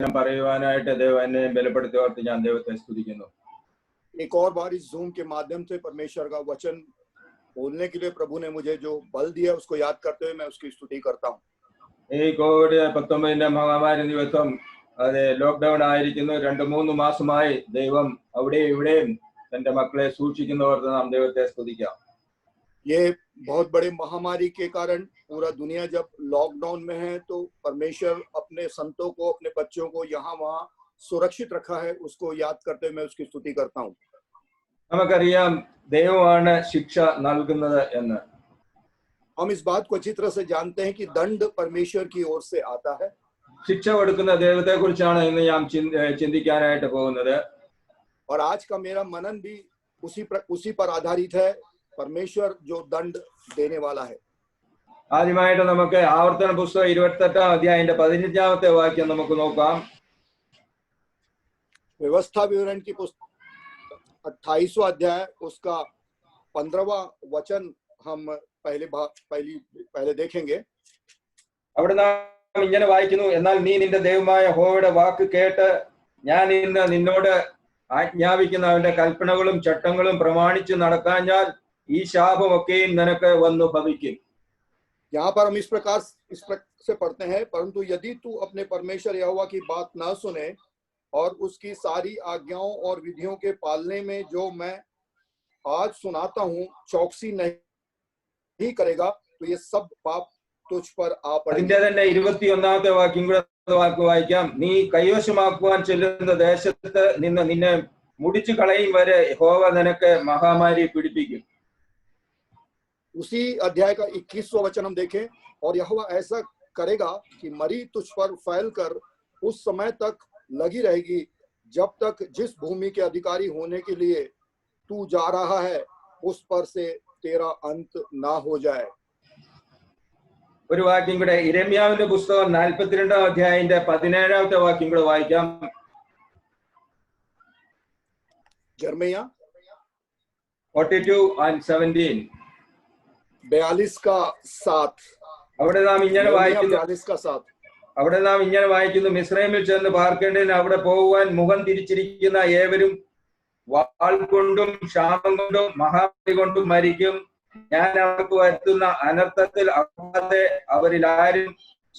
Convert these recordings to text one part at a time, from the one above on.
പറയുവാനായിട്ട് ദൈവം എന്നെ ബലപ്പെടുത്തി ഓർത്ത് ഞാൻ ദൈവത്തെ സ്തുതിക്കുന്നു. एक और बार इस जूम के माध्यम से परमेश्वर का वचन बोलने के लिए प्रभु ने मुझे जो बल दिया उसको याद करते हुए मैं उसकी स्तुति करता हूँ. ഈ COVID-19 മഹാമാരി നിമിത്തം അത് ലോക്ക്ഡൌൺ ആയിരിക്കുന്നു. 2-3 മാസമായി ദൈവം അവിടെ ഇവിടെയും തന്റെ മക്കളെ സൂക്ഷിക്കുന്നവർക്ക് നാം ദൈവത്തെ സ്തുതിക്കാം. ये बहुत बड़े महामारी के कारण पूरा दुनिया जब लॉकडाउन में है तो परमेश्वर अपने संतों को, अपने बच्चों को यहाँ वहाँ सुरक्षित रखा है, उसको याद करते हुए मैं उसकी स्तुति करता हूँ. നമുക്കറിയാം ദൈവമാണ് ശിക്ഷ നൽകുന്നത് എന്ന്. हम इस बात को अच्छी तरह से जानते हैं कि दंड परमेश्वर की ओर से आता है. ശിക്ഷ കൊടുക്കുന്ന ദൈവത്തെ കുറിച്ചാണ് ഇന്ന് ഞാൻ ചിന്തിക്കാനായിട്ട് പോകുന്നത്. और आज का मेरा मनन भी उसी पर आधारित है, परमेश्वर जो दंड देने वाला है. ആദ്യമായിട്ട് നമുക്ക് ആവർത്തന പുസ്തകം 28-ാം അധ്യായത്തിന്റെ 15-ാമത്തെ വാക്യം നമുക്ക് നോക്കാം. व्यवस्था विवरण की पुस्तक 28वां अध्याय उसका 15वां वचन हम पहले देखेंगे. അവിടെ നാം ഇങ്ങനെ വായിക്കുന്നു, എന്നാൽ നീ നിന്റെ ദൈവമായ യഹോവയുടെ വാക്ക് കേട്ട് ഞാൻ ഇന്ന് നിന്നോട് ആജ്ഞാപിക്കുന്ന അവന്റെ കൽപ്പനകളും ചട്ടങ്ങളും പ്രമാണിച്ച് നടക്കാഞ്ഞാൽ ഈ ശാപമൊക്കെയും നിനക്ക് വന്നു ഭവിക്കും. यहाँ पर हम इस प्रकार से पढ़ते हैं, परंतु यदि तू अपने परमेश्वर यहोवा की बात न सुने और उसकी सारी आज्ञाओं और विधियों के पालने में जो मैं आज सुनाता हूँ चौकसी नहीं करेगा तो ये सब पाप तुझ पर आ पड़ेंगे. അതിന്റെ തന്നെ 21-ാമത്തെ വാക്യം കൂടെ വായിക്കാം. നീ കൈവശമാക്കുവാൻ ചെല്ലുന്ന ദേശത്ത് നിന്ന് നിന്നെ മുടിച്ചു കളയും വരെ യഹോവ നിനക്ക് മഹാമാരി പിടിപ്പിക്കും. उसी अध्याय का 21वां वचन हम देखें, और यहोवा ऐसा करेगा कि मरी तुझ पर फैल कर उस समय तक लगी रहेगी जब तक जिस भूमि के अधिकारी होने के लिए तू जा रहा है उस पर से तेरा अंत ना हो जाए. ഒരു വാക്യം കൂടെ യിരെമ്യാവിന്റെ പുസ്തകം 42-ാം അധ്യായത്തിന്റെ 17-ാമത്തെ വാക്യം കൂടെ വായിക്കാം. यिर्मयाह 42:17. 42:7. അവിടെ നാം ഇങ്ങനെ വായിക്കുന്നു, 42:7. അവിടെ നാം ഇങ്ങനെ വായിക്കുന്നു, മിസ്രൈമിൽ ചെന്ന് പാർക്കേണ്ടതിന് അവിടെ പോകുവാൻ മുഖം തിരിച്ചിരിക്കുന്ന ഏവരും വാൾ കൊണ്ടും ക്ഷാമം കൊണ്ടും മഹാമാരി കൊണ്ടും മരിക്കും. ഞാൻ അവർക്ക് വരുത്തുന്ന അനർത്ഥത്തിൽ അല്ലാതെ അവരിൽ ആരും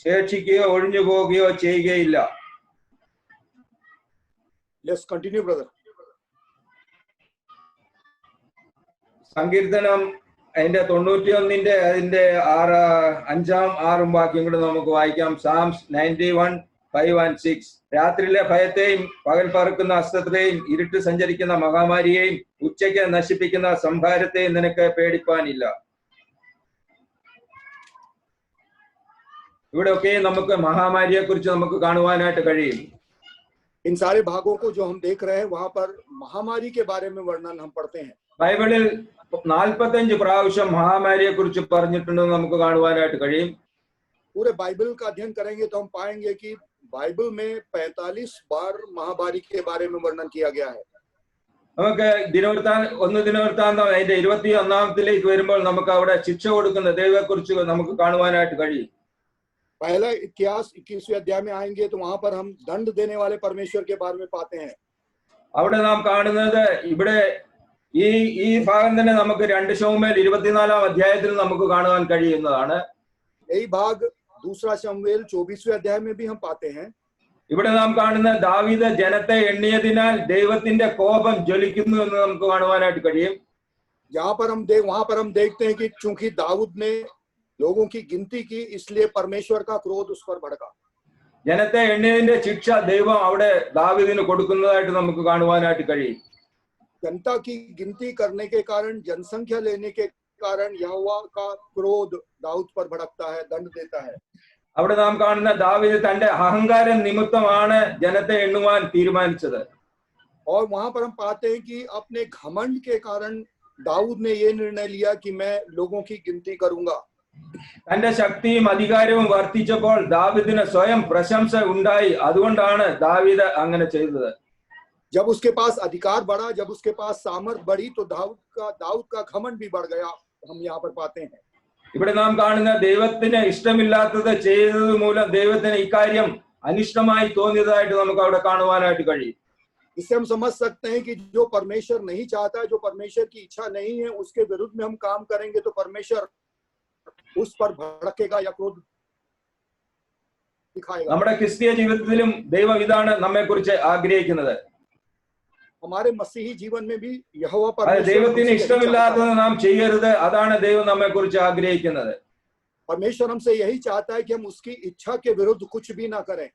ശേഷിക്കുകയോ ഒഴിഞ്ഞു പോവുകയോ ചെയ്യുകയില്ല. Let's continue, brother. സങ്കീർത്തനം അതിന്റെ 91-ന്റെ അതിന്റെ 5-6 വാക്യം കൂടെ നമുക്ക് വായിക്കാം. സാംസ് 91:5-6. രാത്രിയിലെ ഭയത്തെയും പകൽ പറക്കുന്ന അസ്ത്രത്തെയും ഇരുട്ട് സഞ്ചരിക്കുന്ന മഹാമാരിയെയും ഉച്ചയ്ക്ക് നശിപ്പിക്കുന്ന സംഹാരത്തെയും നിനക്ക് പേടിപ്പാനില്ല. ഇവിടെയൊക്കെ നമുക്ക് മഹാമാരിയെ കുറിച്ച് നമുക്ക് കാണുവാനായിട്ട് കഴിയും. इन सारे भागों को जो हम देख रहे हैं वहां पर महामारी के बारे में वर्णन हम पढ़ते हैं. ബൈബിളിൽ 45 പ്രാവശ്യം മഹാമാരിയെ കുറിച്ച് പറഞ്ഞിട്ടുണ്ടെന്ന് നമുക്ക് കാണുവാനായിട്ട് കഴിയും. पूरे बाइबल का अध्ययन करेंगे तो हम पाएंगे कि बाइबल में 45 बार महामारी के बारे में वर्णन किया गया है. നമുക്ക് ദിനവൃത്താന്തം അതിന്റെ 21-ാമത്തിലേക്ക് വരുമ്പോൾ നമുക്ക് അവിടെ ശിക്ഷ കൊടുക്കുന്ന ദൈവത്തെ കുറിച്ച് നമുക്ക് കാണുവാനായിട്ട് കഴിയും. पहला इतिहास 21वें अध्याय में आएंगे तो वहां पर हम दंड देने वाले परमेश्वर के बारे में पाते हैं. അവിടെ നാം കാണുന്നത് ഇവിടെ ഈ ഭാഗം തന്നെ നമുക്ക് 2 ശമൂവേൽ 24-ാം അധ്യായത്തിൽ നമുക്ക് കാണുവാൻ കഴിയുന്നതാണ്. यही भाग दूसरा शमूएल 24वें अध्याय में भी हम पाते हैं. ഇവിടെ നാം കാണുന്ന ദാവീദ് ജനത്തെ എണ്ണിയതിനാൽ ദൈവത്തിന്റെ കോപം ജ്വലിക്കുന്നു എന്ന് നമുക്ക് കാണുവാനായിട്ട് കഴിയും. वहां पर हम देखते हैं कि चूंकि दाऊद ने लोगों की गिनती की इसलिए परमेश्वर का क्रोध उस पर भड़का. ജനത്തെ എണ്ണിയതിന്റെ ശിക്ഷ ദൈവം അവിടെ ദാവീദിന് കൊടുക്കുന്നതായിട്ട് നമുക്ക് കാണുവാനായിട്ട് കഴിയും. जनता की गिनती करने के कारण, जनसंख्या लेने के कारण यहोवा का क्रोध दाऊद पर भड़कता है, दंड देता है. അവിടെ നാം കാണുന്ന ദാവീദ് തന്റെ അഹങ്കാരം നിമിത്തമാണ് ജനത്തെ എണ്ണുവാൻ തീരുമാനിച്ചത്. और वहां पर हम पाते हैं कि अपने घमंड के कारण दाऊद ने ये निर्णय लिया कि मैं लोगों की गिनती करूंगा. തന്റെ ശക്തിയും അധികാരവും വർദ്ധിച്ചപ്പോൾ ദാവീദിന് സ്വയം പ്രശംസ ഉണ്ടായി. അതുകൊണ്ടാണ് ദാവീദ് അങ്ങനെ ചെയ്തത്. जब उसके पास अधिकार बढ़ा, जब उसके पास सामर्थ बढ़ी तो दाऊद का घमंड भी बढ़ गया, हम यहाँ पर पाते हैं. ഇവിടെ നാം കാണുന്ന ദൈവത്തിന് ഇഷ്ടമില്ലാത്തത് ചെയ്തത് മൂലം ദൈവത്തിന് ഇക്കാര്യം അനിഷ്ടമായി തോന്നിയതായിട്ട് നമുക്ക് അവിടെ കാണുവാനായിട്ട് കഴിയും. इससे हम समझ सकते हैं कि जो परमेश्वर नहीं चाहता है, जो परमेश्वर की इच्छा नहीं है, उसके विरुद्ध में हम काम करेंगे तो परमेश्वर उस पर भड़केगा या क्रोध दिखाएगा. നമ്മുടെ ക്രിസ്തീയ ജീവിതത്തിലും ദൈവം ഇതാണ് നമ്മെ കുറിച്ച് ആഗ്രഹിക്കുന്നത്. हमारे मसीही जीवन में भी यहोवा അത് परमेश्वर ദൈവത്തിന് हमसे यही चाहता ഇഷ്ടമില്ലാത്തത് है. നാം ചെയ്യരുത്. അതാണ് ദൈവം നമ്മെ കുറിച്ച് ആഗ്രഹിക്കുന്നത്. परमेश्वर हमसे यही चाहता है कि हम उसकी इच्छा के विरुद्ध कुछ भी ना करें.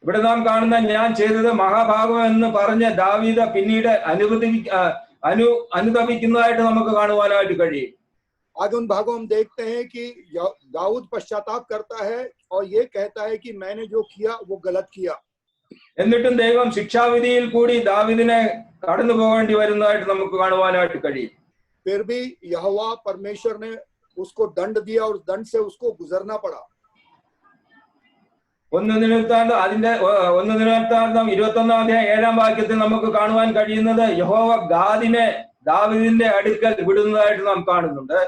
ഇവിടെ നാം കാണുന്ന ഞാൻ ചെയ്തത് മഹാഭാഗം എന്ന് പറഞ്ഞ ദാവീദ് പിന്നീട് അനുതപിക്കുന്നതായിട്ട് നമുക്ക് കാണുവാനായിട്ട് കഴിയും. आगे उन भागों हम देखते हैं कि दाऊद पश्चाताप करता है और ये कहता है कि मैंने जो किया वो गलत किया. എന്നിട്ടും ദൈവം ശിക്ഷാവിധിയിൽ കൂടി ദാവീദിനെ കടന്നു പോകേണ്ടി വരുന്നതായിട്ട് നമുക്ക് കാണുവാനായിട്ട് കഴിയും. फिर भी यहोवा परमेश्वर ने उसको दंड दिया और दंड से उसको गुजरना पड़ा. 1 ദിനവൃത്താന്തം 21-ാം അധ്യായം 7-ാം വാക്യത്തിൽ നമുക്ക് കാണുവാൻ കഴിയുന്നത് യഹോവ ഗാദിനെ ദാവീദിന്റെ അടുക്കൽ വിടുന്നതായിട്ട് നാം കാണുന്നുണ്ട്.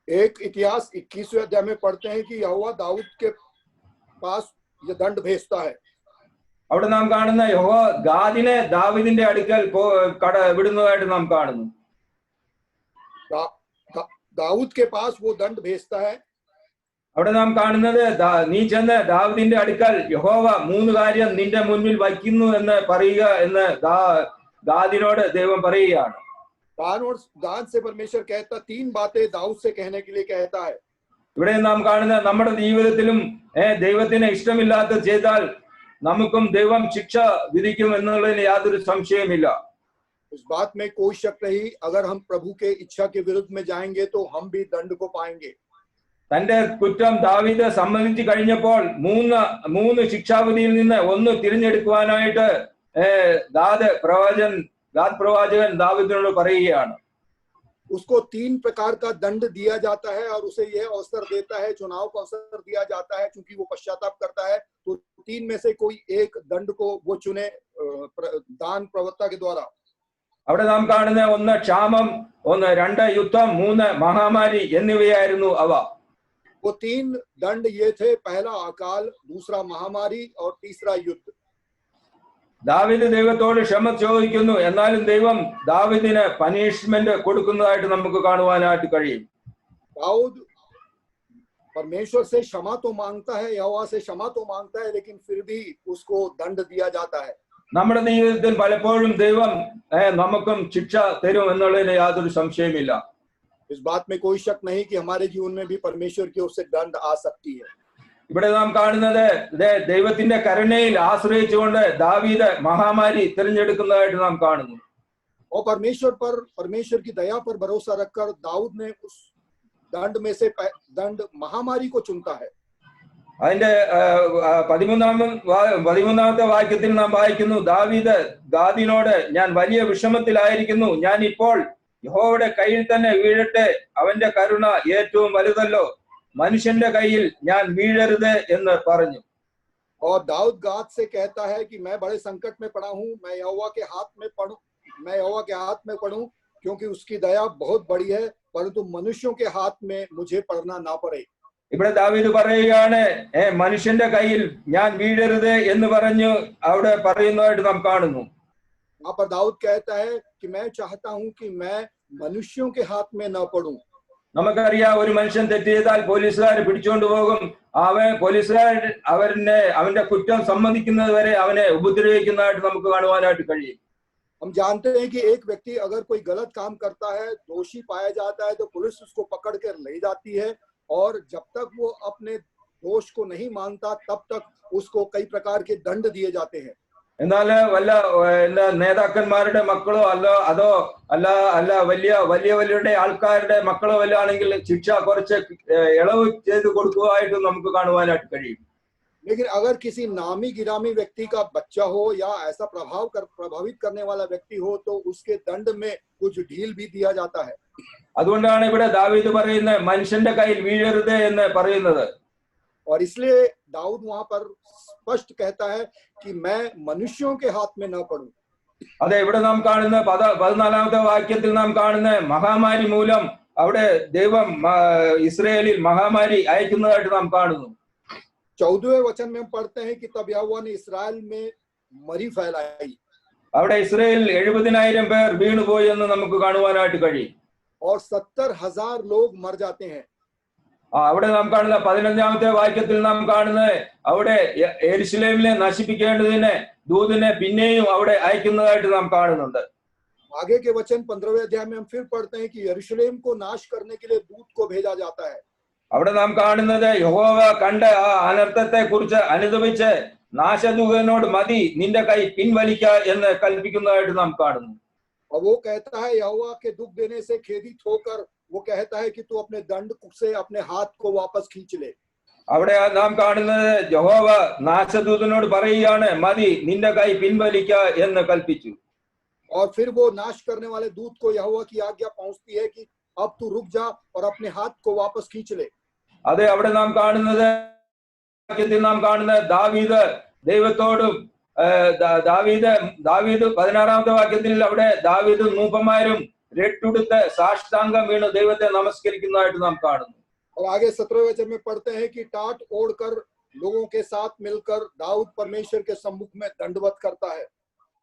एक इतिहास 21वें अध्याय में पढ़ते हैं कि यहोवा दाऊद के पास ये दंड भेजता है. അവിടെ നാം കാണുന്ന യഹോവ ഗാദിനെ ദാവീദിന്റെ അടുക്കൽ വിടുന്നതായിട്ട് നാം കാണുന്നു. दाऊद के पास वो दंड भेजता है. അവിടെ നാം കാണുന്നത് നീ ചെന്ന് ദാവീദിന്റെ അടുക്കൽ യഹോവ 3 കാര്യം നിന്റെ മുന്നിൽ വയ്ക്കുന്നു എന്ന് പറയുക എന്ന് ഗാദിനോട് ദൈവം പറയുകയാണ്. दान से परमेश्वर कहता 3 बातें दाऊद से कहने के लिए कहता है. ഇവിടെ നാം കാണുന്ന നമ്മുടെ ജീവിതത്തിലും ദൈവത്തിന് ഇഷ്ടമില്ലാത്ത ചെയ്താൽ നമുക്കും ദൈവം ശിക്ഷ വിധിക്കും എന്നുള്ളതിന് യാതൊരു സംശയമില്ല. इस बात में कोई शक नहीं. अगर हम प्रभु के इच्छा के विरुद्ध में जाएंगे तो हम भी दंड को पाएंगे. തന്റെ കുറ്റം ദാവീദ് സമ്മതിച്ചു കഴിഞ്ഞപ്പോൾ 3 ശിക്ഷാവിധിയിൽ നിന്ന് ഒന്ന് തിരഞ്ഞെടുക്കുവാനായിട്ട് ഗാദ് പ്രവാചകൻ ദാവീദിനോട് പറയുകയാണ്. उसको 3 प्रकार का दंड दिया जाता है और उसे यह अवसर देता है, चुनाव का अवसर दिया जाता है, क्योंकि वो पश्चाताप करता है तो 3 में से कोई एक दंड को वो चुने दान प्रवक्ता के द्वारा. അവിടെ നാം കാണുന്ന 1 ക്ഷാമം, 2 യുദ്ധം, 3 മഹാമാരി എന്നിവയായിരുന്നു അവ. वो 3 दंड ये थे. पहला अकाल, दूसरा महामारी और तीसरा युद्ध. ദാവീദ് ദൈവത്തോട് ക്ഷമ ചോദിക്കുന്നു, എന്നാലും ദൈവം ദാവീദിന് പനിഷ്മെന്റ് കൊടുക്കുന്നതായിട്ട് നമുക്ക് കാണുവാനായിട്ട് കഴിയും. दाऊद परमेश्वर से क्षमा तो मांगता है, यहोवा से क्षमा तो मांगता है, लेकिन फिर भी उसको दंड दिया जाता है. നമ്മുടെ ജീവിതത്തിൽ പലപ്പോഴും ദൈവം നമുക്കും ശിക്ഷ തരും എന്നുള്ളതിന് യാതൊരു സംശയമില്ല. इस बात में कोई शक नहीं कि हमारे जीवन में भी परमेश्वर की ओर से दंड आ सकती है. ഇവിടെ നാം കാണുന്നത് ദൈവത്തിന്റെ കരുണയിൽ ആശ്രയിച്ചുകൊണ്ട് ദാവീദ് മഹാമാരി തിരഞ്ഞെടുക്കുന്നതായിട്ട് നാം കാണുന്നു. और परमेश्वर की दया पर भरोसा रखकर दाऊद ने उस दंड में से दंड महामारी को चुनता है. അതിന്റെ 13-ാമത്തെ വാക്യത്തിൽ നാം വായിക്കുന്നു, ദാവീദ് ഗാദിനോട് ഞാൻ വലിയ വിഷമത്തിലായിരിക്കുന്നു, ഞാൻ ഇപ്പോൾ യഹോവയുടെ കയ്യിൽ തന്നെ വീഴട്ടെ, അവന്റെ കരുണ ഏറ്റവും വലുതല്ലോ, മനുഷ്യന്റെ കയ്യിൽ ഞാൻ വീഴരുത് എന്ന് പറഞ്ഞു. और दाऊद गाद से कहता है कि मैं बड़े संकट में पड़ा हूं, मैं यहोवा के हाथ में पड़ूं, क्योंकि उसकी दया बहुत बड़ी है, परंतु मनुष्यों के हाथ में मुझे पड़ना ना पड़े. ഇവിടെ ദാവീദ് പറയുകയാണ്, മനുഷ്യന്റെ കയ്യിൽ ഞാൻ വീഴരുത് എന്ന് പറഞ്ഞു അവിടെ പറയുന്നതായിട്ട് നാം കാണുന്നു. वहां पर दाऊद कहता है कि मैं चाहता हूं कि मैं मनुष्यों के हाथ में न पड़ूं. നമുക്കറിയാം, ഒരു മനുഷ്യൻ തെറ്റ് ചെയ്താൽ പോലീസുകാർ പിടിച്ചുകൊണ്ട് പോകും. പോലീസുകാർ അവന്റെ കുറ്റം സമ്മതിക്കുന്നത് വരെ അവനെ ഉപദ്രവിക്കുന്നതായിട്ട് നമുക്ക് കാണുവാനായിട്ട് കഴിയും. हम जानते हैं कि एक व्यक्ति अगर कोई गलत काम करता है, दोषी पाया जाता है, तो पुलिस उसको पकड़ कर ले जाती है और जब तक वो अपने दोष को नहीं मानता तब तक उसको कई प्रकार के दंड दिए जाते हैं. എന്നാൽ വല്ല നേതാക്കന്മാരുടെ മക്കളോ അല്ല വലിയവരുടെ ആൾക്കാരുടെ മക്കളോ വല്ല ആണെങ്കിൽ ശിക്ഷ കുറച്ച് ഇളവ് ചെയ്ത് കൊടുക്കുവായിട്ട് നമുക്ക് കാണുവാനായിട്ട് കഴിയും. लेकिन अगर किसी नामी गिरामी व्यक्ति का बच्चा हो या ऐसा प्रभावित करने वाला व्यक्ति हो तो उसके दंड में कुछ ढील भी दिया जाता है. അതുകൊണ്ടാണ് ഇവിടെ ദാവീദ് പറയുന്നത് മനുഷ്യന്റെ കയ്യിൽ വീഴരുത് എന്ന് പറയുന്നത്. और इसलिए दाऊद वहां पर स्पष्ट कहता है कि मैं मनुष्यों के हाथ में न पड़ूं. അതെ, ഇവിടെ നാം കാണുന്ന 14-ാമത്തെ വാക്യത്തിൽ നാം കാണുന്ന മഹാമാരി മൂലം അവിടെ ദൈവം ഇസ്രായേലിൽ മഹാമാരി അയക്കുന്നതായിട്ട് നാം കാണുന്നു. 14वें वचन में हम पढ़ते हैं कि तब यहोवा ने इस्राएल में मरी फैलाई അവിടെ ഇസ്രായേലിൽ 70,000 പേർ വീണുപോയി എന്ന് നമുക്ക് കാണുവാനായിട്ട് കഴിയും. और 70,000 लोग मर जाते हैं. അവിടെ നാം കാണുന്ന 15-ാമത്തെ വാക്യത്തിൽ നാം കാണുന്നത് അവിടെ യെരുശലേമിനെ നശിപ്പിക്കേണ്ടതിന് ദൂതനെ പിന്നെയും അവിടെ അയക്കുന്നതായിട്ട് നാം കാണുന്നുണ്ട്. आगे के वचन 15वें अध्याय में हम फिर पढ़ते हैं कि यरूशलेम को नाश करने के लिए दूत को भेजा जाता है. അവിടെ നാം കാണുന്നത് യഹോവ കണ്ട ആ അനർത്ഥത്തെ കുറിച്ച് അനുതപിച്ച് നാശദൂതനോട് മതി, നിന്റെ കൈ പിൻവലിക്ക എന്ന് കൽപ്പിക്കുന്നതായിട്ട് നാം കാണുന്നു. और वो कहता है, यहोवा के दुख देने से खेदित होकर वो कहता है कि तू अपने दंड से अपने हाथ को वापस खींच ले. അവിടെ നാം കാണുന്നത് യഹോവ നാശദൂതനോട് പറയുകയാണ്, മതി, നിന്റെ കൈ പിൻവലിക്ക എന്ന് കൽപ്പിച്ചു. और फिर वो नाश करने वाले दूत को यहोवा की आज्ञा पहुंचती है कि अब तू रुक जा और अपने हाथ को वापस खींच ले. അതെ, അവിടെ നാം കാണുന്നത് ദാവീദ് ദൈവത്തോടും ദാവീദ് 16-ാമത്തെ വാക്യത്തിൽ അവിടെ ദാവീദും മൂപ്പന്മാരും രട്ടുടുത്ത് സാഷ്ടാംഗം വീണ് ദൈവത്തെ നമസ്കരിക്കുന്നതായിട്ട് നാം കാണുന്നു. और आगे 17वें वचन में पढ़ते हैं कि टाट ओढ़कर लोगों के साथ मिलकर दाऊद परमेश्वर के सम्मुख में दंडवत करता है.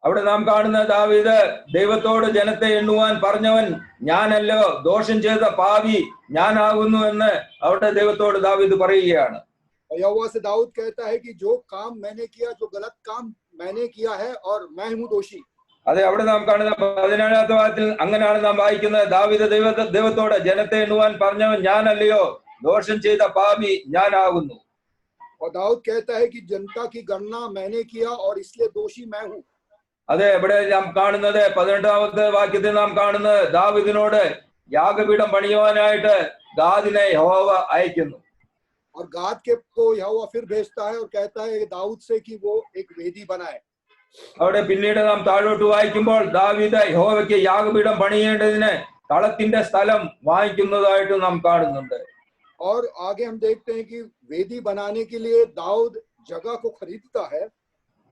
അവിടെ നാം കാണുന്ന ദാവീദ് ദൈവത്തോട് ജനത്തെ എണ്ണുവാൻ പറഞ്ഞവൻ ഞാനല്ലോ, ദോഷം ചെയ്ത പാവി ഞാനാകുന്നു എന്ന് അവിടെ ദൈവത്തോട് ദാവീദ് പറയുകയാണ്. और यहोवा से दाऊद कहता है कि जो काम मैंने किया, जो गलत काम मैंने किया है और मैं हूं दोषी. അതെ, അവിടെ നാം കാണുന്ന 17-ാമത്തെ വാക്യത്തിൽ അങ്ങനെയാണ് നാം വായിക്കുന്നത്. ദാവീദ് ദൈവത്തോട് ജനത്തെ എണ്ണുവാൻ പറഞ്ഞവൻ ഞാനല്ലയോ, ദോഷം ചെയ്ത പാപി ഞാനാകുന്നു. और दाऊद कहता है कि जनता की गणना मैंने किया और इसलिए दोषी मैं हूं. അതെ, ഇവിടെ നാം കാണുന്നത് 18-ാമത്തെ വാക്യത്തിൽ നാം കാണുന്നത് ദാവീദിനോട് യാഗപീഠം പണിയുവാനായിട്ട് ഗാദിനെ യഹോവ അയക്കുന്നു. और गाद के को यहोवा फिर भेजता है और कहता है दाऊद से कि वो एक वेदी बनाए. അവിടെ പിന്നീട് നാം താഴോട്ട് വായിക്കുമ്പോൾ ദാവീദ് യഹോവയ്ക്ക് യാഗപീഠം പണിയേണ്ടതിന് തളത്തിന്റെ സ്ഥലം വാങ്ങിക്കുന്നതായിട്ട് നാം കാണുന്നുണ്ട്. और आगे हम देखते हैं कि वेदी बनाने के लिए दाऊद जगह को खरीदता है.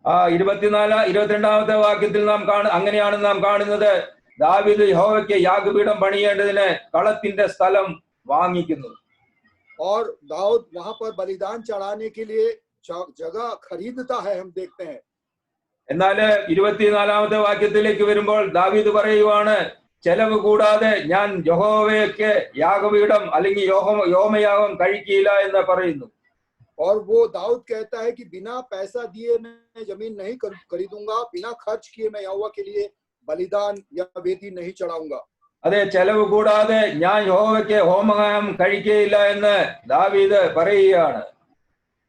22-ാമത്തെ വാക്യത്തിൽ നാം അങ്ങനെയാണ് നാം കാണുന്നത്. ദാവീദ് യഹോവയ്ക്ക് യാഗപീഠം പണിയേണ്ടതിന് കളത്തിന്റെ സ്ഥലം വാങ്ങിക്കുന്നു. और दाऊद वहां पर बलिदान चढ़ाने के लिए जगह खरीदता है, हम देखते हैं. എന്നാൽ 24-ാമത്തെ വാക്യത്തിലേക്ക് വരുമ്പോൾ ദാവീദ് പറയുവാണ്, ചെലവ് കൂടാതെ ഞാൻ യഹോവയ്ക്ക് യാഗപീഠം അല്ലെങ്കിൽ യോമയാഗം കഴിക്കില്ല എന്ന് പറയുന്നു. और वो दाऊद कहता है कि बिना पैसा दिए मैं जमीन नहीं खरीदूंगा, बिना खर्च किए मैं यहोवा के लिए बलिदान या वेदी नहीं चढ़ाऊंगा. അതെ, ചെലവ് കൂടാതെ ഞാൻ യഹോവയ്ക്ക് ഹോമയാഗം കഴിക്കുകയില്ല എന്ന് ദാവീദ് പറയുകയാണ്.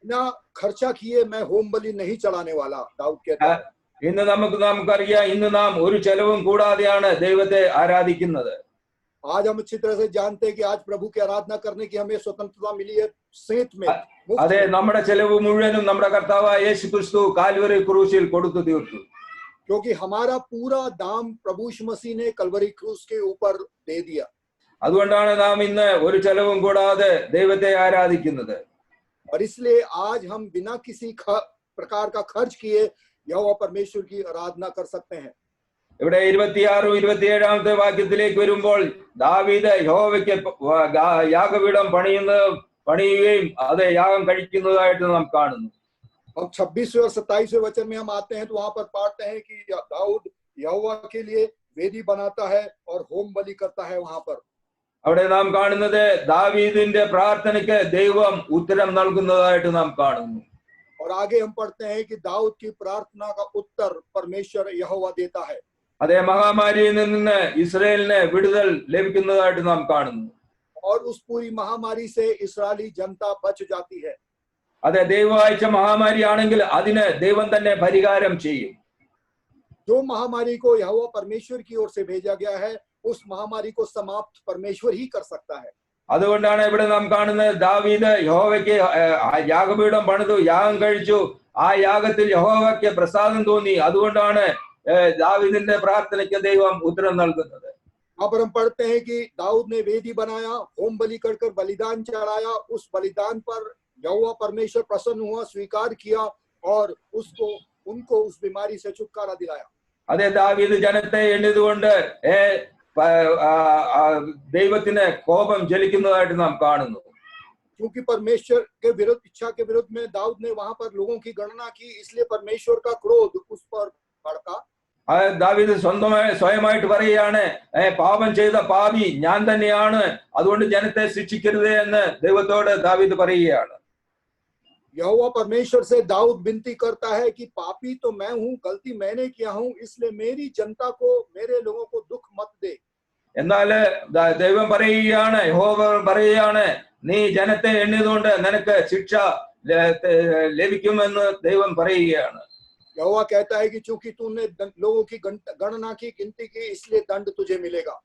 बिना खर्चा किए मैं होम बलि नहीं चढ़ाने वाला, दाऊद कहता है. ഇന്ന് നമുക്കറിയാം, ഇന്ന് നാം ഒരു ചെലവും കൂടാതെയാണ് ദൈവത്തെ ആരാധിക്കുന്നത്. आज हम अच्छी तरह से जानते हैं कि आज प्रभु की आराधना करने की हमें स्वतंत्रता मिली है सेंत में. അതെ, നമ്മുടെ ചെലവ് മുഴുവനും നമ്മുടെ കർത്താവായ യേശു ക്രിസ്തു കാൽവരി ക്രൂശിൽ കൊടുത്തു തീർത്തു. क्योंकि हमारा पूरा दाम प्रभु यीशु मसीह ने कलवरी क्रूस के ऊपर दे दिया. അതുകൊണ്ടാണ് നാം ഇന്ന് ഒരു ചെലവും കൂടാതെ ദൈവത്തെ ആരാധിക്കുന്നത്. और इसलिए आज हम बिना किसी प्रकार का खर्च किए यहोवा परमेश्वर की आराधना कर सकते हैं. ഇവിടെ 26-27 വാക്യത്തിലേക്ക് വരുമ്പോൾ ദാവീദ് യഹോവയ്ക്ക് യാഗപീഠം പണിയുകയും അത് യാഗം കഴിക്കുന്നതായിട്ട് നാം കാണുന്നു. अब 26वें और 27वें वचन में हम आते हैं तो वहां पर पढ़ते हैं कि दाऊद यहोवा के लिए वेदी बनाता है और होम बलि करता है. वहां पर അവിടെ നാം കാണുന്നത് ദാവീദിന്റെ പ്രാർത്ഥനയ്ക്ക് ദൈവം ഉത്തരം നൽകുന്നതായിട്ട് നാം കാണുന്നു. और आगे हम पढ़ते हैं कि दाऊद की प्रार्थना का उत्तर परमेश्वर यहोवा देता है. അതേ, മഹാമാരിയിൽ നിന്ന് ഇസ്രായേലിന് വിടുതൽ ലഭിക്കുന്നതായിട്ട് നാം കാണുന്നു. और उस पूरी महामारी से इस्राएली जनता बच जाती है. അതെ, ദൈവം അയച്ച മഹാമാരിയാണെങ്കിൽ അതിന് ദൈവം തന്നെ പരിഹാരം ചെയ്യും. जो महामारी को यहोवा परमेश्वर की ओर से भेजा गया है, उस महामारी को समाप्त परमेश्वर ही कर सकता है. അതുകൊണ്ടാണ് ഇവിടെ നാം കാണുന്നത് ദാവീദ് യഹോവയ്ക്ക് യാഗപീഠം പണിതു, യാഗം കഴിച്ചു. ആ യാഗത്തിൽ യഹോവയ്ക്ക് പ്രസാദം തോന്നി. അതുകൊണ്ടാണ് ദാവീദിന്റെ പ്രാർത്ഥനയ്ക്ക് ദൈവം ഉത്തരം നൽകുന്നത്. यहाँ पर हम पढ़ते हैं कि दाऊद ने वेदी बनाया, होम बलि कर बलिदान चढ़ाया. उस बलिदान पर यहोवा परमेश्वर प्रसन्न हुआ, स्वीकार किया और उनको उस बीमारी से छुटकारा दिलाया. അതെ, ദാവീദ് ജനത്തെ എണ്ണിയതുകൊണ്ട് ദൈവത്തിന് കോപം ജ്വലിക്കുന്നതായിട്ട് നാം കാണുന്നു. क्योंकि परमेश्वर के विरुद्ध, इच्छा के विरुद्ध में दाऊद ने वहां पर लोगों की गणना की, इसलिए परमेश्वर का क्रोध उस पर भड़का। ദാവീദ് സ്വയമായിട്ട് പറയുകയാണ്, പാപം ചെയ്ത പാപി ഞാൻ തന്നെയാണ്, അതുകൊണ്ട് ജനത്തെ ശിക്ഷിക്കരുത് എന്ന് ദൈവത്തോട് ദാവീദ് പറയുകയാണ്. यहोवा परमेश्वर से दाऊद विनती करता है कि पापी तो मैं हूं, गलती मैंने किया हूं, इसलिए मेरी जनता को, मेरे लोगों को दुख मत दे। എന്നാൽ ദൈവം പറയുകയാണ്, യഹോവ പറയുകയാണ്, നീ ജനത്തെ എണ്ണിയതുകൊണ്ട് നിനക്ക് ശിക്ഷ ലഭിക്കുമെന്ന് ദൈവം പറയുകയാണ്. यहोवा कहता है कि चूंकि तूने लोगों की गणना की, गिनती की, इसलिए दंड तुझे मिलेगा।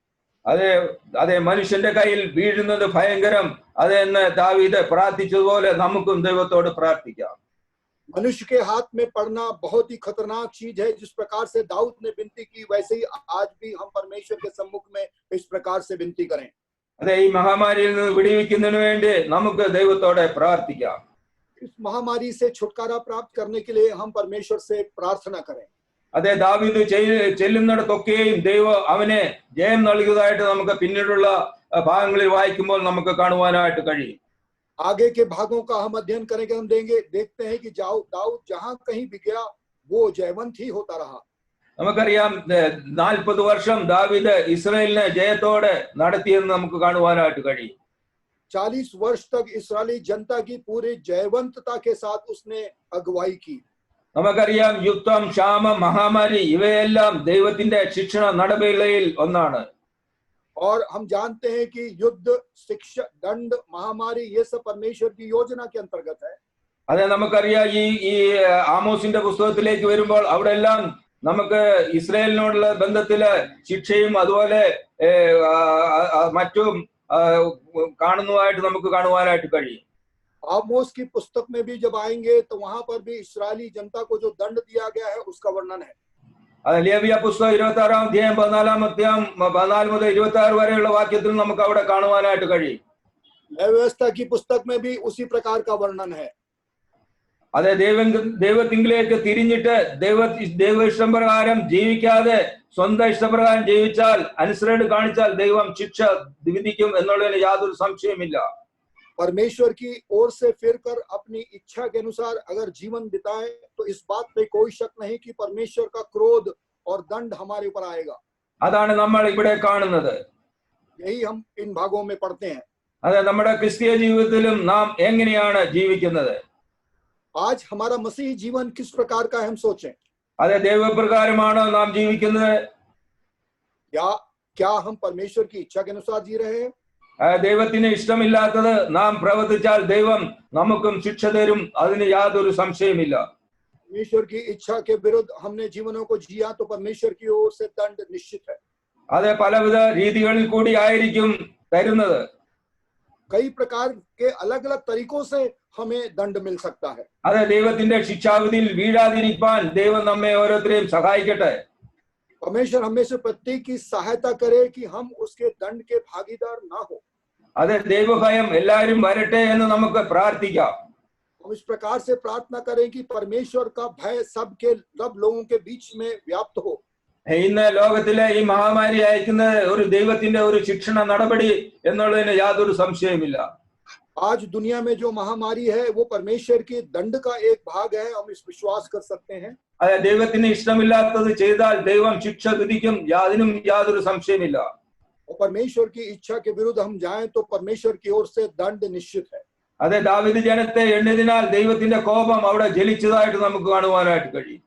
അതെ മനുഷ്യന്റെ കയ്യിൽ വീഴുന്നത് ഭയങ്കരം. അതെന്ന് ദാവീദ് പ്രാർത്ഥിച്ചതുപോലെ നമുക്കും ദൈവത്തോട് പ്രാർത്ഥിക്കാം. मनुष्य के हाथ में पड़ना बहुत ही खतरनाक चीज है। जिस प्रकार से दाऊद ने विनती की, वैसे ही आज भी हम परमेश्वर के सम्मुख में इस प्रकार से विनती करें। അതെ, ഈ മഹാമാരിയിൽ നിന്ന് വിടുവിക്കുന്നതിന് വേണ്ടി നമുക്ക് ദൈവത്തോടെ പ്രാർത്ഥിക്കാം. इस महामारी से छुटकारा प्राप्त करने के लिए हम परमेश्वर से प्रार्थना करें। അതെ, ദാവീദ് ചെല്ലുന്നിടത്തൊക്കെയും ദൈവം അവനെ ജയം നൽകിയതായിട്ട് നമുക്ക് പിന്നീടുള്ള ഭാഗങ്ങളിൽ വായിക്കുമ്പോൾ നമുക്ക് കാണുവാനായിട്ട് കഴിയും. आगे के भागों का हम अध्ययन करेंगे, हम देखते हैं कि दाऊद जहां कहीं भी गया वो जयवंत ही होता रहा। നമുക്കറിയാം 40 വർഷം ദാവീദ് ഇസ്രായേലിനെ ജയത്തോടെ നടത്തിയെന്ന് നമുക്ക് കാണുവാനായിട്ട് കഴിയും. 40 वर्ष तक इस्राएली जनता की पूरी जयवंतता के साथ उसने अगुवाई की। നമുക്കറിയാം യുദ്ധം, ക്ഷാമം, മഹാമാരി ഇവയെല്ലാം ദൈവത്തിന്റെ ശിക്ഷണ നടപടിയിൽ ഒന്നാണ്. और हम जानते हैं कि युद्ध, शिक्षा, दंड, महामारी, ये सब परमेश्वर की योजना के अंतर्गत है। അതെ, നമുക്കറിയാം ഈ ആമോസിന്റെ പുസ്തകത്തിലേക്ക് വരുമ്പോൾ അവിടെ എല്ലാം നമുക്ക് ഇസ്രായേലിനോടുള്ള ബന്ധത്തില് ശിക്ഷയും അതുപോലെ മറ്റും കാണുന്നതായിട്ട് നമുക്ക് കാണുവാനായിട്ട് കഴിയും. आमोस की पुस्तक में भी जब आएंगे तो वहां पर भी इस्राएली जनता को जो दंड दिया गया है उसका वर्णन है। ലേവ്യ പുസ്തകം 26-ാം അധ്യായം 14 മുതൽ 26 വരെയുള്ള വാക്യത്തിൽ നമുക്ക് അവിടെ കാണുവാനായിട്ട് കഴിയും. व्यवस्था की पुस्तक में भी उसी प्रकार का वर्णन है। അതെ, ദൈവത്തിങ്കിലേക്ക് തിരിഞ്ഞിട്ട് ദൈവ ഇഷ്ടപ്രകാരം ജീവിക്കാതെ സ്വന്തം ഇഷ്ടപ്രകാരം ജീവിച്ചാൽ, അനുസരണ കാണിച്ചാൽ ദൈവം ശിക്ഷ വിധിക്കും എന്നുള്ളതിന് യാതൊരു സംശയമില്ല. परमेश्वर की ओर से फिरकर अपनी इच्छा के अनुसार अगर जीवन बिताए तो इस बात में कोई शक नहीं कि परमेश्वर का क्रोध और दंड हमारे ऊपर आएगा। അതാണ് നമ്മൾ ഇവിടെ കാണുന്നത്. यही हम इन भागों में पढ़ते हैं। അതെ, നമ്മുടെ ക്രിസ്തീയ ജീവിതത്തിലും നാം എങ്ങനെയാണ് ജീവിക്കുന്നത്? आज हमारा मसीही जीवन किस प्रकार का है, हम सोचें। അതെ, ദൈവപ്രകാരമാണോ നാം ജീവിക്കുന്നത്? क्या हम परमेश्वर की इच्छा के अनुसार जी रहे हैं? ദൈവത്തിന് ഇഷ്ടമില്ലാത്തത് നാം പ്രവർത്തിച്ചാൽ ദൈവം നമുക്കും ശിക്ഷ തരും, അതിന് യാതൊരു സംശയമില്ല. परमेश्वर की इच्छा के विरुद्ध हमने जीवनों को जिया तो परमेश्वर की ओर से दंड निश्चित है। അതെ, പലവിധ രീതികളിൽ കൂടി ആയിരിക്കും തരുന്നത്. कई प्रकार के अलग अलग तरीकों से हमें दंड मिल सकता है। അതെ, ദൈവത്തിന്റെ ശിക്ഷാവിധിയിൽ വീഴാതിരിക്കാൻ ദൈവം നമ്മെ ഓരോരുത്തരെയും സഹായിക്കട്ടെ. परमेश्वर हमें से प्रत्येक की सहायता करे कि हम उसके दंड के भागीदार ना हो। അതെ, ദൈവഭയം എല്ലാവരും വരട്ടെ എന്ന് നമുക്ക് പ്രാർത്ഥിക്കാം. हम इस प्रकार से प्रार्थना करें कि परमेश्वर का भय सब लोगों के बीच में व्याप्त हो। ഇന്ന് ലോകത്തിലെ ഈ മഹാമാരി അയക്കുന്ന ഒരു ദൈവത്തിന്റെ ഒരു ശിക്ഷണ നടപടി എന്നുള്ളതിന് യാതൊരു സംശയമില്ല. आज दुनिया में जो महामारी है वो परमेश्वर के दंड का एक भाग है, हम इस विश्वास कर सकते हैं। അതെ, ദൈവത്തിന് ഇഷ്ടമില്ലാത്തത് ചെയ്താൽ ദൈവം ശിക്ഷ വിധിക്കും, അതിനും യാതൊരു സംശയമില്ല. और परमेश्वर की इच्छा के विरुद्ध हम जाएं तो परमेश्वर की ओर से दंड निश्चित है। അതെ, ദാവീദ് ജനത്തെ എണ്ണിയതിനാൽ ദൈവത്തിന്റെ കോപം അവിടെ ജ്വലിച്ചതായിട്ട് നമുക്ക് കാണുവാനായിട്ട് കഴിയും.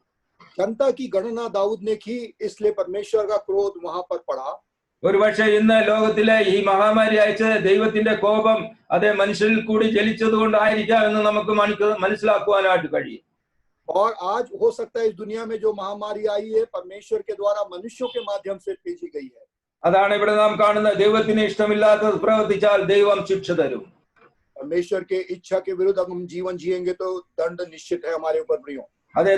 जनता की गणना दाऊद ने की, इसलिए परमेश्वर का क्रोध वहां पर पड़ा। ഒരുപക്ഷെ ഇന്ന് ലോകത്തിലെ ഈ മഹാമാരി അയച്ച ദൈവത്തിന്റെ കോപം അതേ മനുഷ്യരിൽ കൂടി ജ്വലിച്ചത് കൊണ്ടായിരിക്കാം എന്ന് നമുക്ക് മനസ്സിലാക്കുവാനായിട്ട് കഴിയും. और आज हो सकता है इस दुनिया में जो महामारी आई है परमेश्वर के द्वारा मनुष्यों के माध्यम से भेजी गई है। അതാണ് ഇവിടെ നാം കാണുന്ന ദൈവത്തിന് ഇഷ്ടമില്ലാത്തത് പ്രവർത്തിച്ചാൽ ദൈവം ശിക്ഷ തരും. परमेश्वर के इच्छा के विरुद्ध हम जीवन जिएंगे तो दंड निश्चित है हमारे ऊपर प्रियो। അതെ,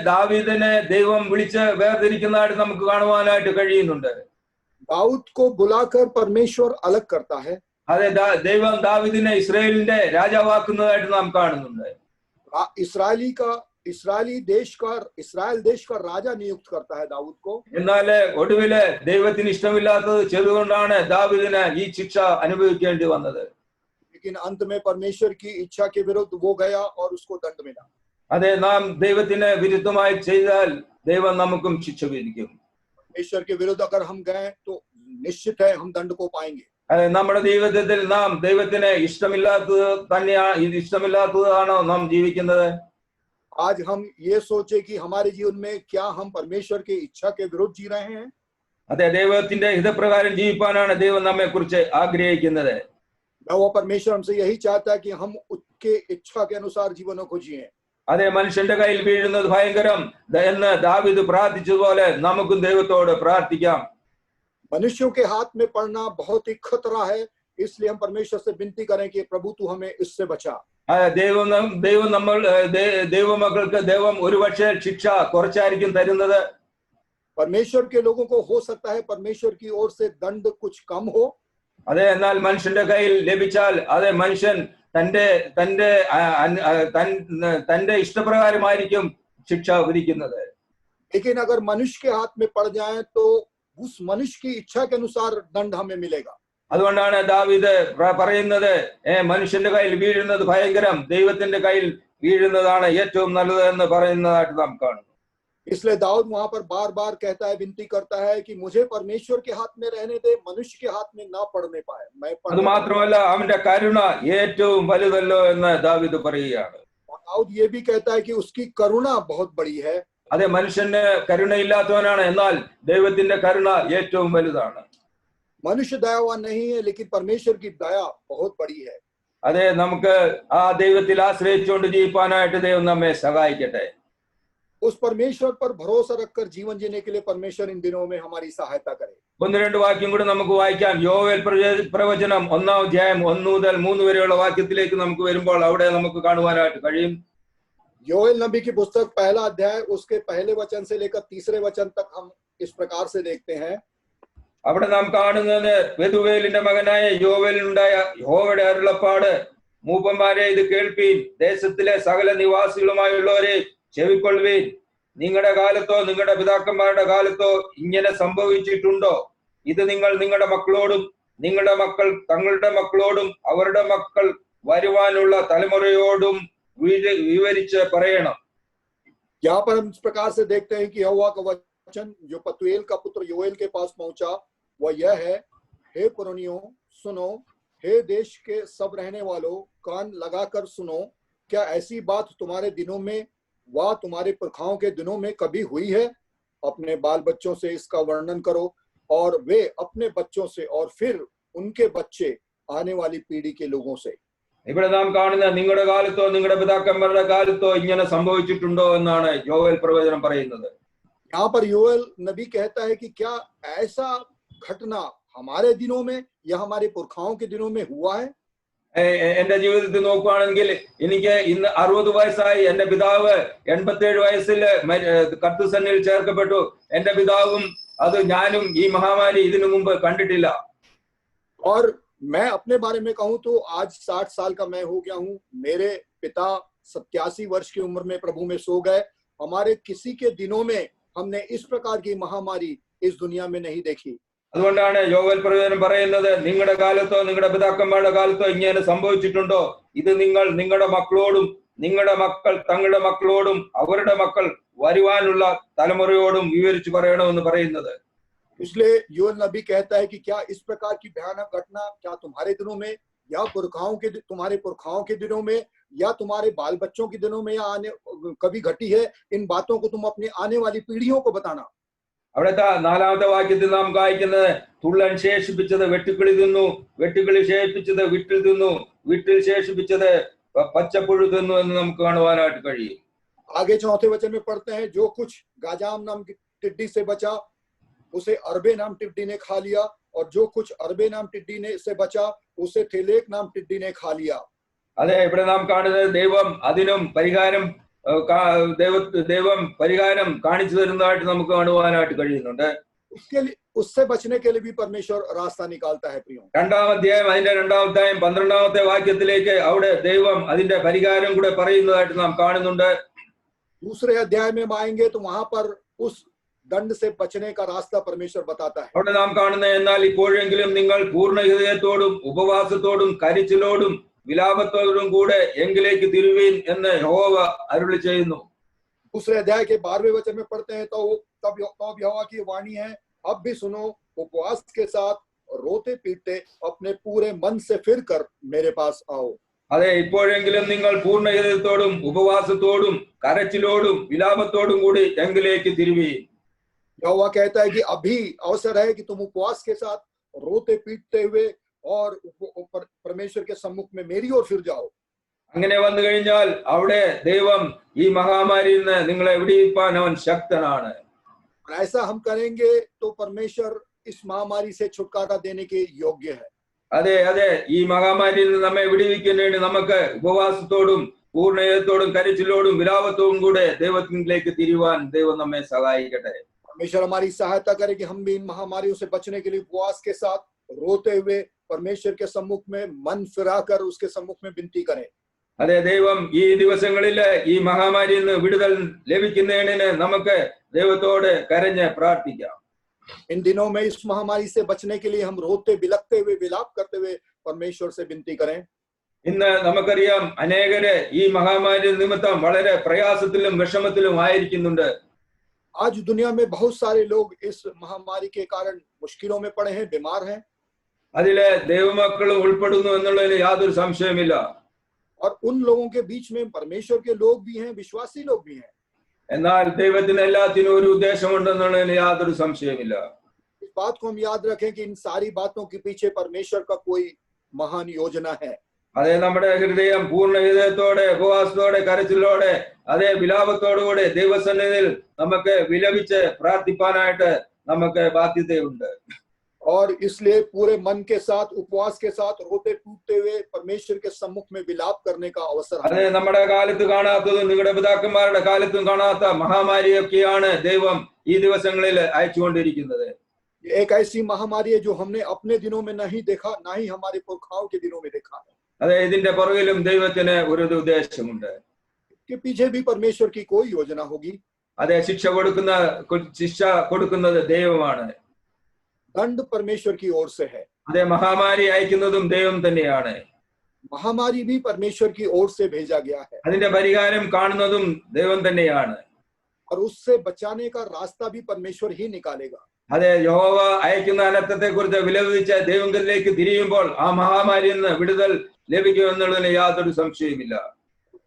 ദാവീദിനെ ദൈവം വിളിച്ച് വേർതിരിക്കുന്നതായിട്ട് നമുക്ക് കാണുവാനായിട്ട് കഴിയുന്നുണ്ട്. दाऊद को बुलाकर परमेश्वर अलग करता है। അതെ, ദൈവം ദാവീദിനെ ഇസ്രായേലിന്റെ രാജാവാക്കുന്നതായിട്ട് നാം കാണുന്നുണ്ട്. इस्राएली का इस्राएल देश का राजा नियुक्त करता है दाऊद को। എന്നാല് ഒടുവില് ദൈവത്തിന് ഇഷ്ടമില്ലാത്തത് ചെയ്തുകൊണ്ടാണ് ദാവീദിന് ഈ ശിക്ഷ അനുഭവിക്കേണ്ടി വന്നത്. लेकिन अंत में परमेश्वर की इच्छा के विरुद्ध वो गया और उसको दंड मिला। അതെ, നാം ദൈവത്തിന് വിരുദ്ധമായി ചെയ്താൽ ദൈവം നമുക്കും ശിക്ഷ വിധിക്കും. परमेश्वर के विरुद्ध अगर हम गए तो निश्चित है हम दंड को पाएंगे। നമ്മുടെ ജീവിതത്തിൽ നാം ദൈവത്തിന് ഇഷ്ടമില്ലാത്തതാണോ നാം ജീവിക്കുന്നത്? आज हम ये सोचे कि हमारे जीवन में क्या हम परमेश्वर की इच्छा के विरुद्ध जी रहे हैं? അതെ, ദൈവത്തിന്റെ ഹിതപ്രകാരം ജീവിപ്പാനാണ് ദൈവം നമ്മെ കുറിച്ച് ആഗ്രഹിക്കുന്നത്. वो परमेश्वर हमसे यही चाहता है कि हम उसके इच्छा के अनुसार जीवनों को जिए। അതെ, മനുഷ്യന്റെ കയ്യിൽ വീഴുന്നത് ഭയങ്കരം എന്ന് ദാവീദ് പ്രാർത്ഥിച്ചതുപോലെ നമുക്കും ദൈവത്തോട് പ്രാർത്ഥിക്കാം. मनुष्यों के हाथ में पड़ना बहुत ही खतरा है, इसलिए हम परमेश्वर से विनती करें कि प्रभु तू हमें इससे बचा। ദൈവമക്കൾക്ക് ദൈവം ഒരുപക്ഷെ ശിക്ഷ കുറച്ചായിരിക്കും തരുന്നത്. परमेश्वर के लोगों को हो सकता है परमेश्वर की ओर से दंड कुछ कम हो। അതെ, എന്നാൽ മനുഷ്യന്റെ കയ്യിൽ ലഭിച്ചാൽ അതെ മനുഷ്യൻ തന്റെ ഇഷ്ടപ്രകാരമായിരിക്കും ശിക്ഷ വിധിക്കുന്നത്. लेकिन अगर मनुष्य के हाथ में पड़ जाए तो उस मनुष्य की इच्छा के अनुसार दंड हमें मिलेगा। അതുകൊണ്ടാണ് ദാവീദ് പറയുന്നത്, മനുഷ്യന്റെ കയ്യിൽ വീഴുന്നത് ഭയങ്കരം, ദൈവത്തിന്റെ കയ്യിൽ വീഴുന്നതാണ് ഏറ്റവും നല്ലത് എന്ന് പറയുന്നതായിട്ട് നാം കാണുന്നു. इसलिए दाऊद वहां पर बार बार कहता है, विनती करता है कि मुझे परमेश्वर के हाथ में रहने दे, मनुष्य के हाथ में ना पड़ने पाए। അത് മാത്രമല്ല അവന്റെ കരുണ ഏറ്റവും വലുതല്ലോ എന്ന് ദാവീദ് പറയുകയാണ്. दाऊद ये भी कहता है कि उसकी करुणा बहुत बड़ी है। അതെ, മനുഷ്യന് കരുണയില്ലാത്തവനാണ്, എന്നാൽ ദൈവത്തിന്റെ കരുണ ഏറ്റവും വലുതാണ്. मनुष्य दयावान नहीं है, लेकिन परमेश्वर की दया बहुत बड़ी है। അതെ, നമുക്ക് ആ ദൈവത്തിൽ ആശ്രയിച്ചുകൊണ്ട് ജീവിക്കാനായിട്ട് ദൈവം നമ്മെ സഹായിക്കട്ടെ. उस परमेश्वर पर भरोसा रखकर जीवन जीने के लिए परमेश्वर इन दिनों में हमारी सहायता करे। ഒന്ന് രണ്ട് വാക്യം കൂടി നമുക്ക് വായിക്കാം. യോവേൽ പ്രവചനം 1-ാം അധ്യായം 1 മുതൽ 3 വരെയുള്ള വാക്യത്തിലേക്ക് നമുക്ക് വരുമ്പോൾ അവിടെ നമുക്ക് കാണുവാനായിട്ട് കഴിയും. योएल नबी की पुस्तक 1 अध्याय उसके पहले वचन से लेकर 3 वचन तक हम इस प्रकार से देखते हैं। അവിടെ നാം കാണുന്നത് പെതുവേലിന്റെ മകനായ യോവേലിനുണ്ടായ യഹോവയുടെ അരുളപ്പാട്, മൂപ്പന്മാരെ ഇത് കേൾപ്പീൻ, ദേശത്തിലെ സകല നിവാസികളുമായുള്ളവരെ ചെവിക്കൊള്ളുവീൻ. നിങ്ങളുടെ കാലത്തോ നിങ്ങളുടെ പിതാക്കന്മാരുടെ കാലത്തോ ഇങ്ങനെ സംഭവിച്ചിട്ടുണ്ടോ? ഇത് നിങ്ങൾ നിങ്ങളുടെ മക്കളോടും നിങ്ങളുടെ മക്കൾ തങ്ങളുടെ മക്കളോടും അവരുടെ മക്കൾ വരുവാനുള്ള തലമുറയോടും വിവരിച്ച് പറയണം. यहाँ पर हम इस प्रकार से देखते हैं कि यहोवा का वचन जो पतुएल का पुत्र योएल के पास पहुंचा वह यह है, हे पुरनियों सुनो, हे देश के सब रहने वालों कान लगाकर सुनो, क्या ऐसी बात तुम्हारे दिनों में व तुम्हारे पुरखाओं के दिनों में कभी हुई है? अपने बाल बच्चों से इसका वर्णन करो और वे अपने बच्चों से और फिर उनके बच्चे आने वाली पीढ़ी के लोगों से। ഇവിടെ നാം കാണുന്ന നിങ്ങളുടെ കാലത്തോ നിങ്ങളുടെ പിതാക്കന്മാരുടെ കാലത്തോ ഇങ്ങനെ സംഭവിച്ചിട്ടുണ്ടോ എന്നാണ് യോവേൽ പ്രവചനം പറയുന്നത്. यहाँ पर योएल नबी कहता है कि क्या ऐसा घटना हमारे दिनों में या हमारे पुरखाओं के दिनों में हुआ है? എന്റെ ജീവിതത്തിൽ നോക്കുകയാണെങ്കിൽ എനിക്ക് ഇന്ന് 60 വയസ്സായി. എന്റെ പിതാവ് 87 വയസ്സിൽ കർത്തൃസന്നിധിയിൽ ചേർക്കപ്പെട്ടു. എന്റെ പിതാവും അത് ഞാനും ഈ മഹാമാരി ഇതിനു മുമ്പ് കണ്ടിട്ടില്ല. और मैं अपने बारे में कहूं तो आज 60 साल का मैं हो गया हूं। मेरे पिता 87 वर्ष की उम्र में प्रभु में सो गए। हमारे किसी के दिनों में हमने इस प्रकार की महामारी इस दुनिया में नहीं देखी। അതുകൊണ്ടാണ് യോവേൽ പ്രവചനം പറയുന്നത്, നിങ്ങളുടെ കാലത്തോ നിങ്ങളുടെ പിതാക്കന്മാരുടെ കാലത്തോ ഇങ്ങനെ സംഭവിച്ചിട്ടുണ്ടോ? ഇത് നിങ്ങൾ നിങ്ങളുടെ മക്കളോടും നിങ്ങളുടെ മക്കൾ തങ്ങളുടെ മക്കളോടും അവരുടെ മക്കൾ വരുവാനുള്ള തലമുറയോടും വിവരിച്ചു പറയണമെന്ന് പറയുന്നത്. इसलिए योएल नबी कहता है कि क्या इस प्रकार की भयानक घटना क्या तुम्हारे दिनों में या तुम्हारे पुरखाओं के दिनों में या तुम्हारे बाल बच्चों के दिनों में या आने कभी घटी है? इन बातों को तुम अपनी आने वाली पीढ़ियों को बताना। അവിടുത്തെ 4-ാമത്തെ വാക്യത്തിൽ നാം വായിക്കുന്നത്, തുള്ളൻ ശേഷിപ്പിച്ചത് വെട്ടുക്കിളി തിന്നു, വെട്ടുക്കിളി ശേഷിപ്പിച്ചത് വിട്ടിൽ തിന്നു, വിട്ടിൽ ശേഷിപ്പിച്ചത് പച്ചപ്പുഴു തിന്നു എന്ന് നമുക്ക് കാണുവാനായിട്ട് കഴിയും. आगे 4 वचन में पढ़ते हैं, जो कुछ गाजाम नाम की टिड्डी से बचा उसे अरबे नाम टिड्डी ने खा लिया, और जो कुछ अरबे नाम टिड्डी ने से बचा उसे थेलेक नाम टिड्डी ने खा लिया। അതെ, ഇവിടെ നാം കാണുന്നത് ദൈവം അതിനും ദൈവം പരിഹാരം കാണിച്ചു തരുന്നതായിട്ട് നമുക്ക് കാണുവാനായിട്ട് കഴിയുന്നുണ്ട്. उससे बचने के लिए भी परमेश्वर रास्ता निकालता है प्रियो। 2-ാം അധ്യായം അതിന്റെ 2-ാം അധ്യായം 12-ാമത്തെ വാക്യത്തിലേക്ക് അവിടെ ദൈവം അതിന്റെ പരിഹാരം കൂടെ പറയുന്നതായിട്ട് നാം കാണുന്നുണ്ട്. दूसरे अध्याय में हम आएंगे तो वहां पर उस दंड से बचने का रास्ता परमेश्वर बताता है। അവിടെ നാം കാണുന്ന എന്നാൽ ഇപ്പോഴെങ്കിലും നിങ്ങൾ പൂർണ്ണ ഹൃദയത്തോടും ഉപവാസത്തോടും കരച്ചിലോടും വിലാപത്തോടും കൂടെ എങ്കിലേക്ക് തിരുവീൻ എന്ന് യഹോവ അരുളി ചെയ്യുന്നു. दूसरे अध्याय के 12वें वचन में पढ़ते हैं तो तब यहोवा की वाणी है, अब भी सुनो, उपवास के साथ रोते पीटते अपने पूरे मन से फिर कर मेरे पास आओ। അതെ, ഇപ്പോഴെങ്കിലും നിങ്ങൾ പൂർണ്ണ ഹൃദയത്തോടും ഉപവാസത്തോടും കരച്ചിലോടും വിലാപത്തോടും കൂടി എങ്കിലേക്ക് തിരുവീൻ. यहोवा कहता है कि अभी अवसर है कि तुम उपवास के साथ रोते पीटते हुए और परमेश्वर के सम्मुख में मेरी ओर फिर जाओ। അങ്ങനെ വന്നു കഴിഞ്ഞാൽ അവിടെ ദൈവം ഈ മഹാമാരിയിൽ നിന്ന് നിങ്ങളെ വിടുവിപ്പാൻ അവൻ ശക്തനാണ്. और ऐसा हम करेंगे तो परमेश्वर इस महामारी से छुटकारा देने के योग्य है। അതെ അതെ, ഈ മഹാമാരിയിൽ നിന്ന് നമ്മെ വിടുവിക്കാൻ വേണ്ടി നമുക്ക് ഉപവാസത്തോടും പൂർണ്ണയത്തോടും കരച്ചിലോടും വിലാപത്തോടും കൂടെ ദൈവത്തിലേക്ക് തിരിവാൻ ദൈവം നമ്മെ സഹായിക്കട്ടെ. परमेश्वर हमारी सहायता करे कि हम भी इन महामारियों से बचने के लिए उपवास के साथ रोते हुए परमेश्वर के सम्मुख में मन फिराकर उसके सम्मुख में विनती करें। അതെ, ദൈവം ഈ ദിവസങ്ങളില് ഈ മഹാമാരിയിൽ നിന്ന് വിടുതൽ ലഭിക്കുന്നതിന് നമുക്ക് ദൈവത്തോട് കരഞ്ഞ് പ്രാർത്ഥിക്കാം. इन दिनों में इस महामारी से बचने के लिए हम रोते बिलखते हुए विलाप करते हुए परमेश्वर से विनती करें। ഇന്ന് നമുക്കറിയാം അനേകര് ഈ മഹാമാരി നിമിത്തം വളരെ പ്രയാസത്തിലും വിഷമത്തിലും ആയിരിക്കുന്നുണ്ട്. आज दुनिया में बहुत सारे लोग इस महामारी के कारण मुश्किलों में पड़े हैं, बीमार हैं। അതിലെ ദൈവമക്കളും ഉൾപ്പെടുന്നു എന്നുള്ളതിൽ യാതൊരു സംശയമില്ല. और उन लोगों के बीच में परमेश्वर के लोग भी हैं, विश्वासी लोग भी हैं। എന്നാൽ ദൈവത്തിന് എല്ലാത്തിനും ഒരു ഉദ്ദേശമുണ്ടെന്നുള്ളതിൽ യാതൊരു സംശയമില്ല. इस बात को हम याद रखें कि इन सारी बातों के पीछे परमेश्वर का कोई महान योजना है। അതെ, നമ്മുടെ ഹൃദയം പൂർണ്ണ ഹൃദയത്തോടെ ഉപവാസത്തോടെ കരച്ചിലോടെ അതേ വിലാപത്തോടുകൂടെ ദൈവസന്നിധിയിൽ നമുക്ക് വിലപിച്ച് പ്രാർത്ഥിപ്പാനായിട്ട് നമുക്ക് ബാധ്യതയുണ്ട്. और इसलिए पूरे मन के साथ उपवास के साथ रोते टूटते हुए परमेश्वर के सम्मुख में विलाप करने का अवसर है। അതെ, നമ്മുടെ കാലത്ത് കാണാത്തതും നിങ്ങളുടെ പിതാക്കന്മാരുടെ കാലത്തും കാണാത്ത മഹാമാരിയൊക്കെയാണ് ദൈവം ഈ ദിവസങ്ങളിൽ അയച്ചുകൊണ്ടിരിക്കുന്നത്. एक ऐसी महामारी है जो हमने अपने दिनों में नहीं देखा, ना ही हमारे पुरखाओं के दिनों में देखा है। അതെ, ഇതിന്റെ പുറകിലും ദൈവത്തിന് ഒരു ഉദ്ദേശമുണ്ട്. के पीछे भी परमेश्वर की कोई योजना होगी। അതെ, ശിക്ഷ കൊടുക്കുന്നത് ദൈവമാണ്. दंड परमेश्वर की ओर से है। അതെ, മഹാമാരി അയക്കുന്നതും ദൈവം തന്നെയാണ്. महामारी भी परमेश्वर की ओर से भेजा गया है അതിന്റെ പരിഹാരം കാണുന്നതും ദൈവം തന്നെയാണ്. और उससे बचाने का रास्ता भी परमेश्वर ही निकालेगा। അതെ, യഹോവ അയക്കുന്ന അനർത്ഥത്തെ കുറിച്ച് വിലപിച്ച് ദൈവത്തിലേക്ക് തിരിയുമ്പോൾ ആ മഹാമാരിയിൽ നിന്ന് വിടുതൽ ലഭിക്കുമെന്നുള്ളതിന് യാതൊരു സംശയവുമില്ല.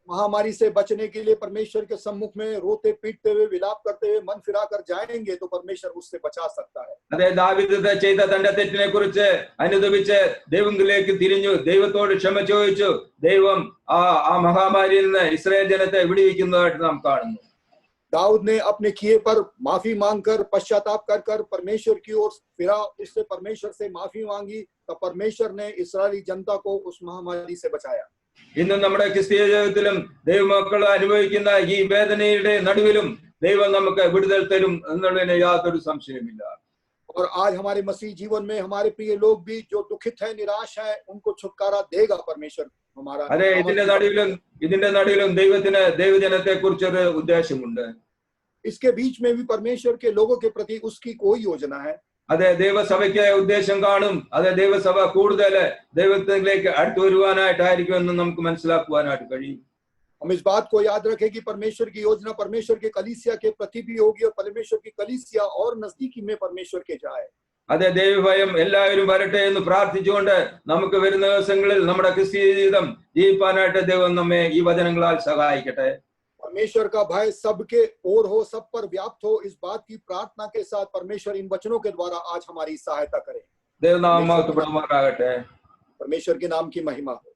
महामारी से बचने के लिए परमेश्वर के सम्मुख में रोते पीटते हुए विलाप करते हुए मन फिराकर जाएंगे तो परमेश्वर उससे बचा सकता है। അതെ, ദാവീദ് ചെയ്ത തന്റെ തെറ്റിനെ കുറിച്ച് അനുതപിച്ച് ദൈവത്തിലേക്ക് തിരിഞ്ഞു, ദൈവത്തോട് ക്ഷമ ചോദിച്ചു. ദൈവം ആ മഹാമാരിയിൽ നിന്ന് ഇസ്രായേൽ ജനത്തെ വിടുവിക്കുന്നതായിട്ട് നാം കാണുന്നു. दाऊद ने अपने किए पर माफी मांगकर पश्चाताप कर परमेश्वर की ओर फिरा, उससे परमेश्वर से माफी मांगी, तब परमेश्वर ने इस्राएली जनता को उस महामारी से बचाया। ഇന്നും നമ്മുടെ ക്രിസ്തീയ ജീവിതത്തിലും ദൈവമക്കൾ അനുഭവിക്കുന്ന ഈ വേദനയുടെ നടുവിലും ദൈവം നമുക്ക് വിടുതൽ തരും എന്നുള്ളതിന് യാതൊരു സംശയമില്ല. और आज हमारे मसीह जीवन में हमारे प्रिय लोग भी जो दुखित है, निराश है, उनको छुटकारा देगा परमेश्वर हमारा। അതെ, ഇതിന്റെ നടുവിലും ദൈവത്തിന് ദൈവജനത്തെ കുറിച്ചൊരു ഉദ്ദേശമുണ്ട്. इसके बीच में भी परमेश्वर के लोगों के प्रति उसकी कोई योजना है। അതെ, ദൈവസഭയ്ക്ക് ഉദ്ദേശം കാണും. അതെ, ദൈവസഭ കൂടുതൽ ദൈവത്തിലേക്ക് അടുത്തു വരുവാനായിട്ടായിരിക്കുമെന്ന് നമുക്ക് മനസ്സിലാക്കുവാനായിട്ട് കഴിയും. हम इस बात को याद रखें कि परमेश्वर की योजना परमेश्वर के कलीसिया के प्रति भी होगी और परमेश्वर की कलीसिया और नजदीकी में परमेश्वर के जाए। അതെ, ദൈവഭയം എല്ലാവരും വരട്ടെ എന്ന് പ്രാർത്ഥിച്ചുകൊണ്ട് നമുക്ക് വരുന്ന ദിവസങ്ങളിൽ നമ്മുടെ ക്രിസ്തീയ ജീവിതം ജീവിപ്പാനായിട്ട് ദൈവം നമ്മെ ഈ വചനങ്ങളാൽ സഹായിക്കട്ടെ. परमेश्वर का भय सबके ओर हो, सब पर व्याप्त हो, इस बात की प्रार्थना के साथ परमेश्वर इन वचनों के द्वारा आज हमारी सहायता करे। ദൈവനാമം മഹത്വപ്പെടുമാറാകട്ടെ. परमेश्वर के नाम की महिमा हो।